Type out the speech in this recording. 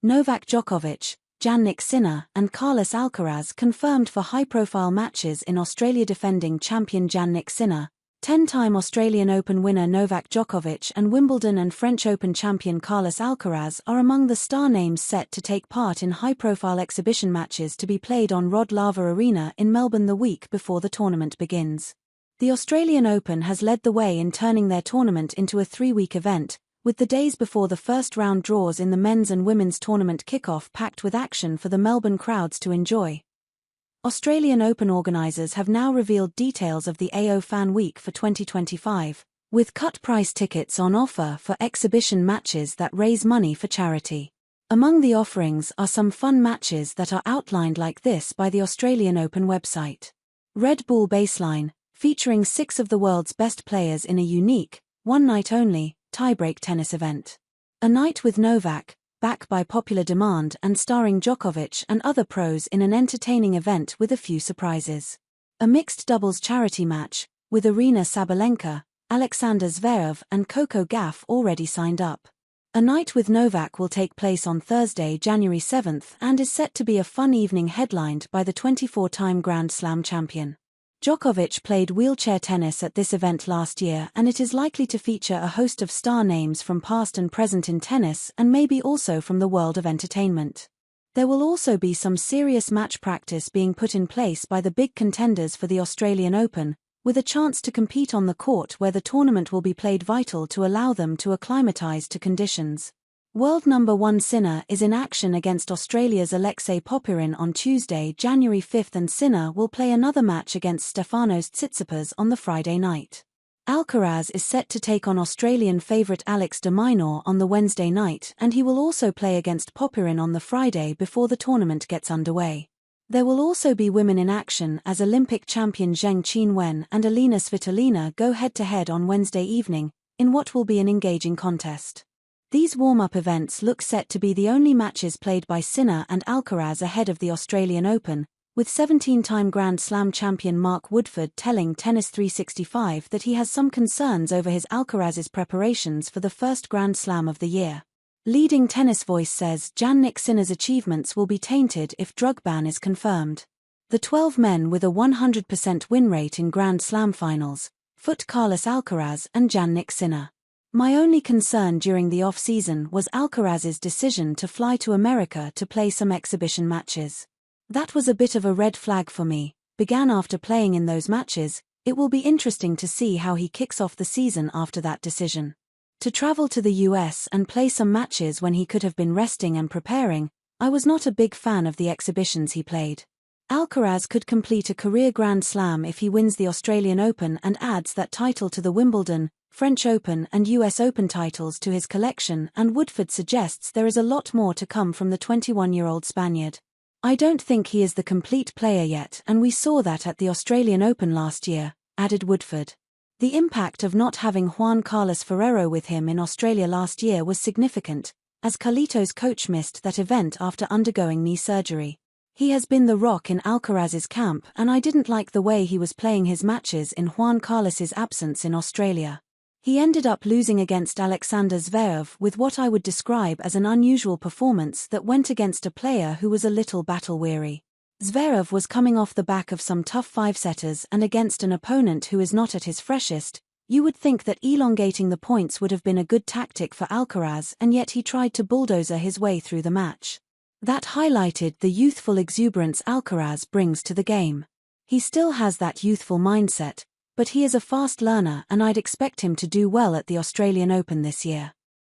Novak Djokovic, Jannik Sinner and Carlos Alcaraz confirmed for high-profile matches in Australia. Defending champion Jannik Sinner, 10-time Australian Open winner Novak Djokovic and Wimbledon and French Open champion Carlos Alcaraz are among the star names set to take part in high-profile exhibition matches to be played on Rod Laver Arena in Melbourne the week before the tournament begins. The Australian Open has led the way in turning their tournament into a 3-week event, with the days before the first round draws in the men's and women's tournament kickoff packed with action for the Melbourne crowds to enjoy. Australian Open organisers have now revealed details of the AO Fan Week for 2025, with cut-price tickets on offer for exhibition matches that raise money for charity. Among the offerings are some fun matches that are outlined like this by the Australian Open website. Red Bull Baseline, featuring 6 of the world's best players in a unique, one-night-only, tie-break tennis event. A Night with Novak, back by popular demand and starring Djokovic and other pros in an entertaining event with a few surprises. A mixed doubles charity match, with Arina Sabalenka, Alexander Zverev and Coco Gauff already signed up. A Night with Novak will take place on Thursday, January 7th and is set to be a fun evening headlined by the 24-time Grand Slam champion. Djokovic played wheelchair tennis at this event last year and it is likely to feature a host of star names from past and present in tennis and maybe also from the world of entertainment. There will also be some serious match practice being put in place by the big contenders for the Australian Open, with a chance to compete on the court where the tournament will be played, vital to allow them to acclimatise to conditions. World number 1 Sinner is in action against Australia's Alexei Popyrin on Tuesday, January 5th and Sinner will play another match against Stefanos Tsitsipas on the Friday night. Alcaraz is set to take on Australian favourite Alex de Minaur on the Wednesday night and he will also play against Popyrin on the Friday before the tournament gets underway. There will also be women in action as Olympic champion Zheng Qinwen and Elina Svitolina go head-to-head on Wednesday evening, in what will be an engaging contest. These warm-up events look set to be the only matches played by Sinner and Alcaraz ahead of the Australian Open, with 17-time Grand Slam champion Mark Woodforde telling Tennis 365 that he has some concerns over his Alcaraz's preparations for the first Grand Slam of the year. Leading Tennis Voice says Jannik Sinner's achievements will be tainted if drug ban is confirmed. The 12 men with a 100% win rate in Grand Slam finals, foot Carlos Alcaraz and Jannik Sinner. My only concern during the off-season was Alcaraz's decision to fly to America to play some exhibition matches. That was a bit of a red flag for me, began after playing in those matches. It will be interesting to see how he kicks off the season after that decision. To travel to the US and play some matches when he could have been resting and preparing, I was not a big fan of the exhibitions he played. Alcaraz could complete a career Grand Slam if he wins the Australian Open and adds that title to the Wimbledon, French Open and US Open titles to his collection, and Woodforde suggests there is a lot more to come from the 21-year-old Spaniard. I don't think he is the complete player yet and we saw that at the Australian Open last year, added Woodforde. The impact of not having Juan Carlos Ferrero with him in Australia last year was significant, as Carlito's coach missed that event after undergoing knee surgery. He has been the rock in Alcaraz's camp and I didn't like the way he was playing his matches in Juan Carlos's absence in Australia. He ended up losing against Alexander Zverev with what I would describe as an unusual performance that went against a player who was a little battle-weary. Zverev was coming off the back of some tough 5-setters and against an opponent who is not at his freshest. You would think that elongating the points would have been a good tactic for Alcaraz and yet he tried to bulldozer his way through the match. That highlighted the youthful exuberance Alcaraz brings to the game. He still has that youthful mindset, but he is a fast learner and I'd expect him to do well at the Australian Open this year.